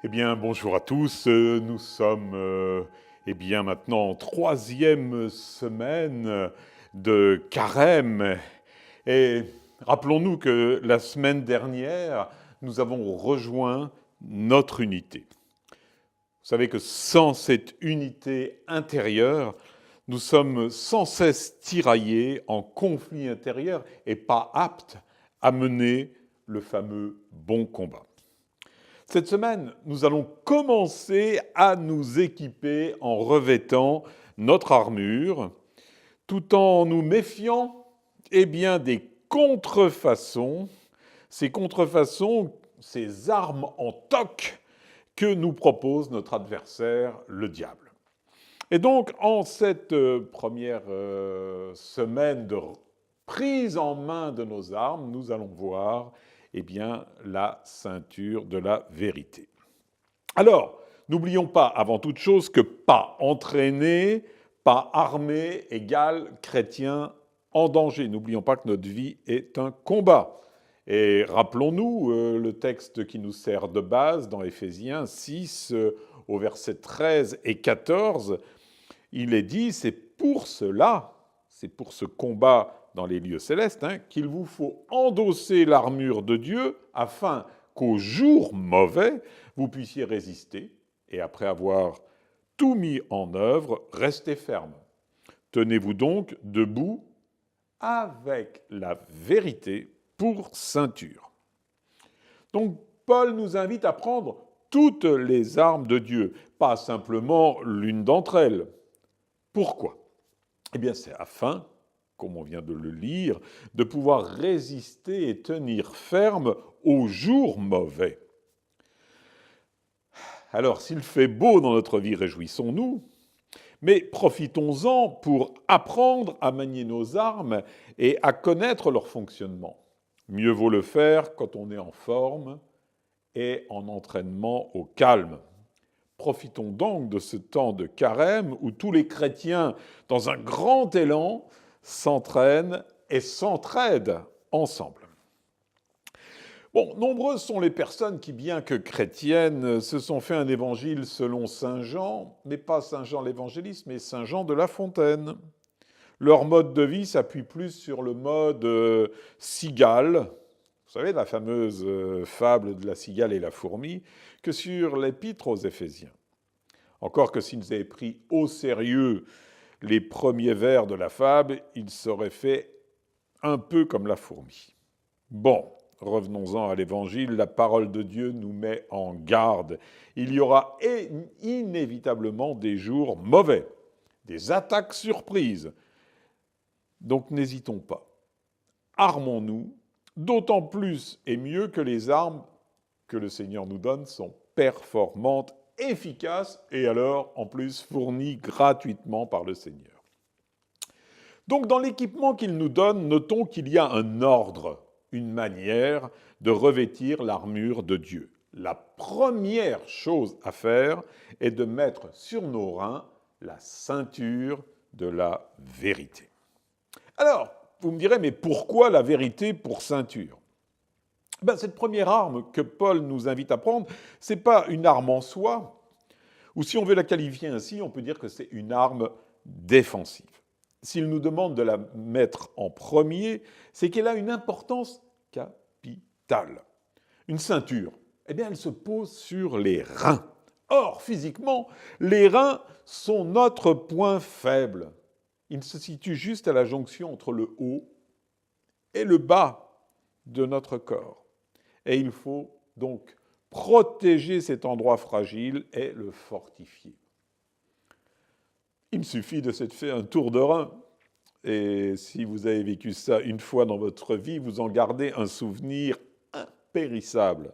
Eh bien, bonjour à tous. Nous sommes maintenant en troisième semaine de Carême. Et rappelons-nous que la semaine dernière, nous avons rejoint notre unité. Vous savez que sans cette unité intérieure, nous sommes sans cesse tiraillés en conflit intérieur et pas aptes à mener le fameux bon combat. Cette semaine, nous allons commencer à nous équiper en revêtant notre armure, tout en nous méfiant des contrefaçons, ces armes en toc que nous propose notre adversaire, le diable. Et donc, en cette première semaine de prise en main de nos armes, nous allons voir la ceinture de la vérité. Alors, n'oublions pas avant toute chose que pas entraîné, pas armé égale chrétien en danger. N'oublions pas que notre vie est un combat. Et rappelons-nous le texte qui nous sert de base dans Éphésiens 6, au verset 13 et 14. Il est dit, c'est pour cela, c'est pour ce combat dans les lieux célestes, qu'il vous faut endosser l'armure de Dieu afin qu'au jour mauvais, vous puissiez résister et après avoir tout mis en œuvre, restez ferme. Tenez-vous donc debout avec la vérité pour ceinture. Donc Paul nous invite à prendre toutes les armes de Dieu, pas simplement l'une d'entre elles. Pourquoi ? Eh bien, c'est afin, comme on vient de le lire, de pouvoir résister et tenir ferme aux jours mauvais. Alors, s'il fait beau dans notre vie, réjouissons-nous, mais profitons-en pour apprendre à manier nos armes et à connaître leur fonctionnement. Mieux vaut le faire quand on est en forme et en entraînement au calme. Profitons donc de ce temps de carême où tous les chrétiens, dans un grand élan, s'entraînent et s'entraident ensemble. Bon, nombreuses sont les personnes qui, bien que chrétiennes, se sont fait un évangile selon saint Jean, mais pas saint Jean l'évangéliste, mais saint Jean de La Fontaine. Leur mode de vie s'appuie plus sur le mode cigale, vous savez, la fameuse fable de la cigale et la fourmi, que sur l'épître aux Éphésiens. Encore que s'ils avaient pris au sérieux les premiers vers de la fable, ils seraient fait un peu comme la fourmi. Bon, revenons-en à l'Évangile, la parole de Dieu nous met en garde. Il y aura inévitablement des jours mauvais, des attaques surprises. Donc n'hésitons pas. Armons-nous, d'autant plus et mieux que les armes que le Seigneur nous donne sont performantes, efficaces et alors en plus fournies gratuitement par le Seigneur. Donc dans l'équipement qu'il nous donne, notons qu'il y a un ordre, une manière de revêtir l'armure de Dieu. La première chose à faire est de mettre sur nos reins la ceinture de la vérité. Alors, vous me direz, mais pourquoi la vérité pour ceinture ? Cette première arme que Paul nous invite à prendre, ce n'est pas une arme en soi, ou si on veut la qualifier ainsi, on peut dire que c'est une arme défensive. S'il nous demande de la mettre en premier, c'est qu'elle a une importance capitale. Une ceinture, elle se pose sur les reins. Or, physiquement, les reins sont notre point faible. Ils se situent juste à la jonction entre le haut et le bas de notre corps. Et il faut donc protéger cet endroit fragile et le fortifier. Il me suffit de se faire un tour de rein. Et si vous avez vécu ça une fois dans votre vie, vous en gardez un souvenir impérissable.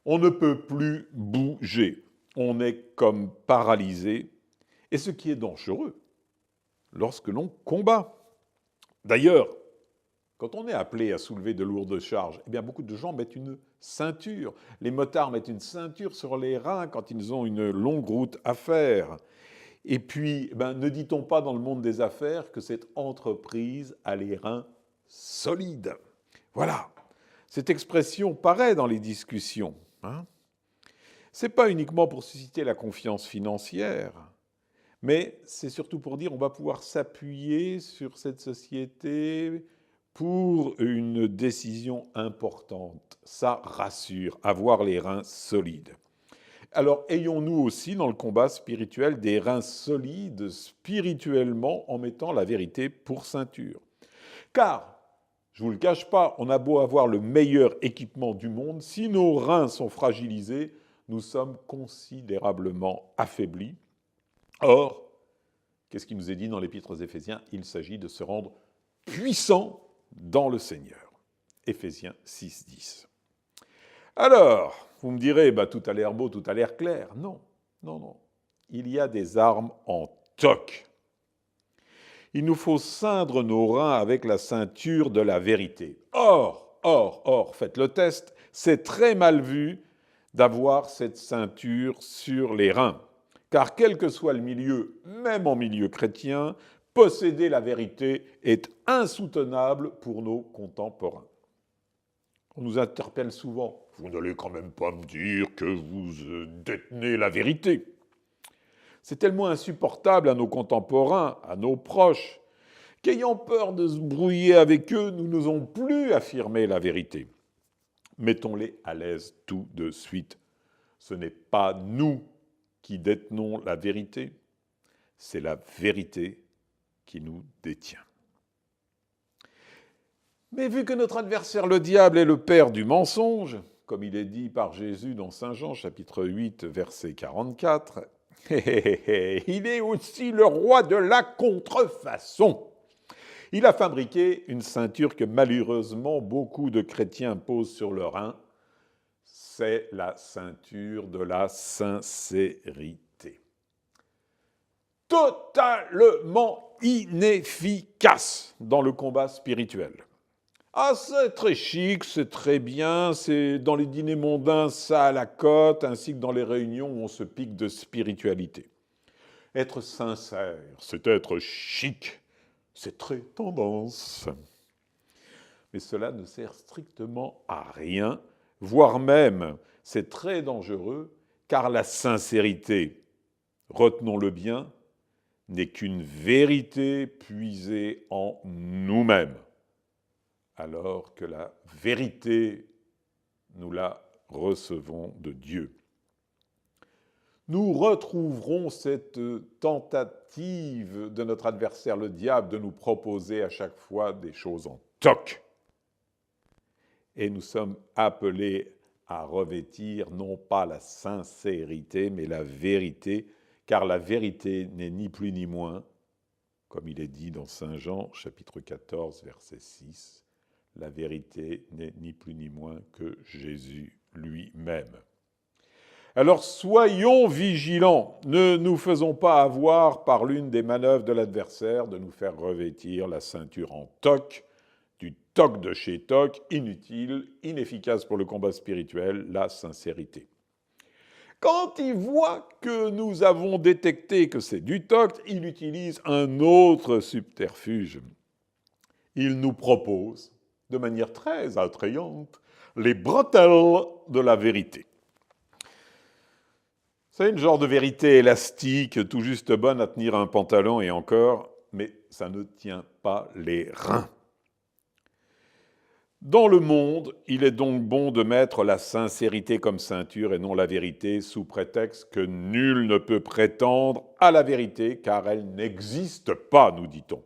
On ne peut plus bouger. On est comme paralysé. Et ce qui est dangereux lorsque l'on combat. D'ailleurs, quand on est appelé à soulever de lourdes charges, beaucoup de gens mettent une ceinture. Les motards mettent une ceinture sur les reins quand ils ont une longue route à faire. Et puis, ne dit-on pas dans le monde des affaires que cette entreprise a les reins solides ? Voilà, cette expression paraît dans les discussions. Ce n'est pas uniquement pour susciter la confiance financière, mais c'est surtout pour dire on va pouvoir s'appuyer sur cette société pour une décision importante. Ça rassure, avoir les reins solides. Alors, ayons-nous aussi dans le combat spirituel des reins solides spirituellement en mettant la vérité pour ceinture. Car, je ne vous le cache pas, on a beau avoir le meilleur équipement du monde, si nos reins sont fragilisés, nous sommes considérablement affaiblis. Or, qu'est-ce qui nous est dit dans l'Épître aux Éphésiens ? Il s'agit de se rendre puissant dans le Seigneur. Éphésiens 6, 10. Alors, vous me direz, tout a l'air beau, tout a l'air clair. Non, non, non. Il y a des armes en toc. Il nous faut ceindre nos reins avec la ceinture de la vérité. Or, faites le test, c'est très mal vu d'avoir cette ceinture sur les reins. Car quel que soit le milieu, même en milieu chrétien, posséder la vérité est insoutenable pour nos contemporains. On nous interpelle souvent. Vous n'allez quand même pas me dire que vous détenez la vérité. C'est tellement insupportable à nos contemporains, à nos proches, qu'ayant peur de se brouiller avec eux, nous n'osons plus affirmer la vérité. Mettons-les à l'aise tout de suite. Ce n'est pas nous qui détenons la vérité, c'est la vérité qui nous détient. Mais vu que notre adversaire, le diable, est le père du mensonge, comme il est dit par Jésus dans Saint Jean, chapitre 8, verset 44, il est aussi le roi de la contrefaçon. Il a fabriqué une ceinture que malheureusement beaucoup de chrétiens posent sur le rein. C'est la ceinture de la sincérité. Totalement inefficace dans le combat spirituel. Ah, c'est très chic, c'est très bien, c'est dans les dîners mondains, ça a la cote, ainsi que dans les réunions où on se pique de spiritualité. Être sincère, c'est être chic, c'est très tendance. Mais cela ne sert strictement à rien, voire même c'est très dangereux, car la sincérité, retenons-le bien, n'est qu'une vérité puisée en nous-mêmes. Alors que la vérité, nous la recevons de Dieu. Nous retrouverons cette tentative de notre adversaire, le diable, de nous proposer à chaque fois des choses en toc. Et nous sommes appelés à revêtir non pas la sincérité, mais la vérité, car la vérité n'est ni plus ni moins, comme il est dit dans Saint Jean, chapitre 14, verset 6, la vérité n'est ni plus ni moins que Jésus lui-même. Alors soyons vigilants, ne nous faisons pas avoir par l'une des manœuvres de l'adversaire de nous faire revêtir la ceinture en toc, du toc de chez toc, inutile, inefficace pour le combat spirituel, la sincérité. Quand il voit que nous avons détecté que c'est du toc, il utilise un autre subterfuge. Il nous propose, de manière très attrayante, les bretelles de la vérité. C'est une genre de vérité élastique, tout juste bonne à tenir un pantalon et encore, mais ça ne tient pas les reins. Dans le monde, il est donc bon de mettre la sincérité comme ceinture et non la vérité, sous prétexte que nul ne peut prétendre à la vérité, car elle n'existe pas, nous dit-on.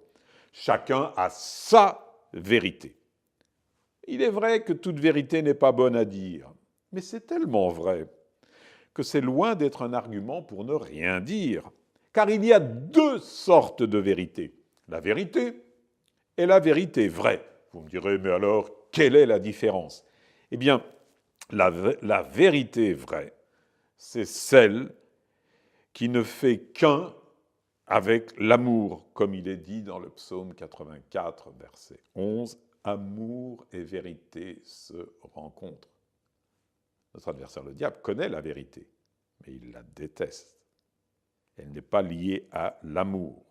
Chacun a sa vérité. Il est vrai que toute vérité n'est pas bonne à dire, mais c'est tellement vrai que c'est loin d'être un argument pour ne rien dire. Car il y a deux sortes de vérité, la vérité et la vérité vraie. Vous me direz, mais alors, quelle est la différence ? Eh bien, la vérité vraie, c'est celle qui ne fait qu'un avec l'amour, comme il est dit dans le psaume 84, verset 11, « Amour et vérité se rencontrent ». Notre adversaire, le diable, connaît la vérité, mais il la déteste. Elle n'est pas liée à l'amour.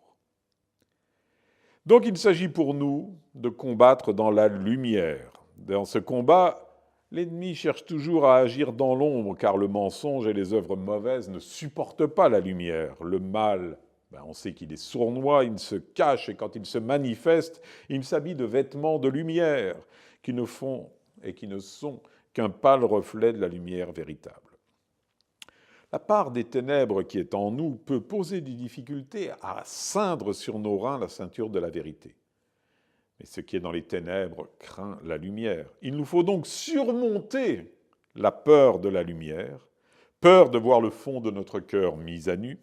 Donc il s'agit pour nous de combattre dans la lumière. Dans ce combat, L'ennemi cherche toujours à agir dans l'ombre, car le mensonge et les œuvres mauvaises ne supportent pas la lumière. Le mal, on sait qu'il est sournois, il se cache, et quand il se manifeste, il s'habille de vêtements de lumière, qui ne font et qui ne sont qu'un pâle reflet de la lumière véritable. La part des ténèbres qui est en nous peut poser des difficultés à ceindre sur nos reins la ceinture de la vérité. Mais ce qui est dans les ténèbres craint la lumière. Il nous faut donc surmonter la peur de la lumière, peur de voir le fond de notre cœur mis à nu,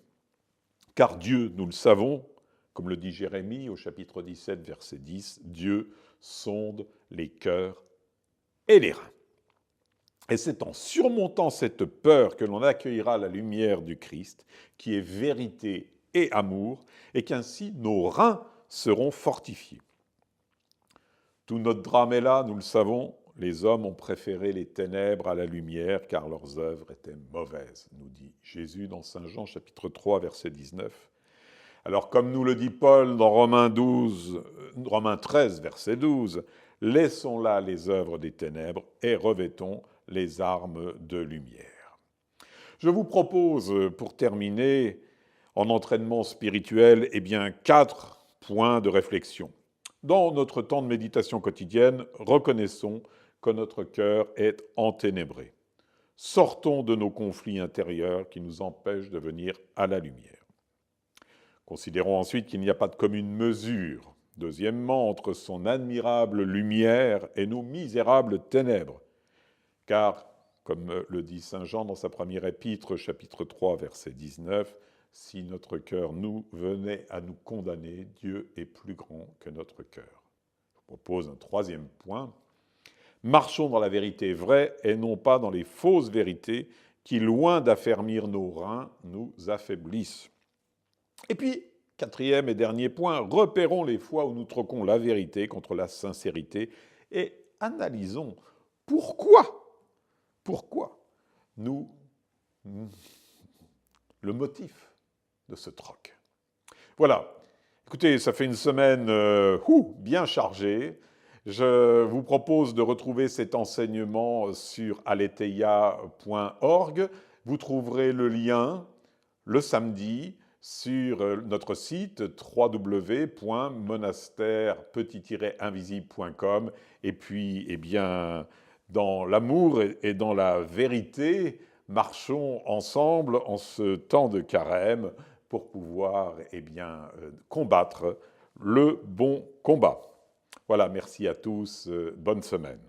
car Dieu, nous le savons, comme le dit Jérémie au chapitre 17, verset 10, Dieu sonde les cœurs et les reins. Et c'est en surmontant cette peur que l'on accueillera la lumière du Christ, qui est vérité et amour, et qu'ainsi nos reins seront fortifiés. Tout notre drame est là, nous le savons, les hommes ont préféré les ténèbres à la lumière, car leurs œuvres étaient mauvaises, nous dit Jésus dans Saint Jean, chapitre 3, verset 19. Alors, comme nous le dit Paul dans Romains 13, verset 12, laissons là les œuvres des ténèbres et revêtons les armes de lumière. Je vous propose, pour terminer, en entraînement spirituel, 4 points de réflexion. Dans notre temps de méditation quotidienne, reconnaissons que notre cœur est enténébré. Sortons de nos conflits intérieurs qui nous empêchent de venir à la lumière. Considérons ensuite qu'il n'y a pas de commune mesure, deuxièmement, entre son admirable lumière et nos misérables ténèbres. Car, comme le dit Saint Jean dans sa première épître, chapitre 3, verset 19, « Si notre cœur venait à nous condamner, Dieu est plus grand que notre cœur. » Je propose un troisième point. Marchons dans la vérité vraie et non pas dans les fausses vérités qui, loin d'affermir nos reins, nous affaiblissent. Et puis, quatrième et dernier point, repérons les fois où nous troquons la vérité contre la sincérité et analysons pourquoi le motif de ce troc. Voilà. Écoutez, ça fait une semaine bien chargée. Je vous propose de retrouver cet enseignement sur aletheia.org. Vous trouverez le lien le samedi sur notre site www.monastère-invisible.com. Et puis, dans l'amour et dans la vérité, marchons ensemble en ce temps de carême pour pouvoir combattre le bon combat. Voilà, merci à tous, bonne semaine.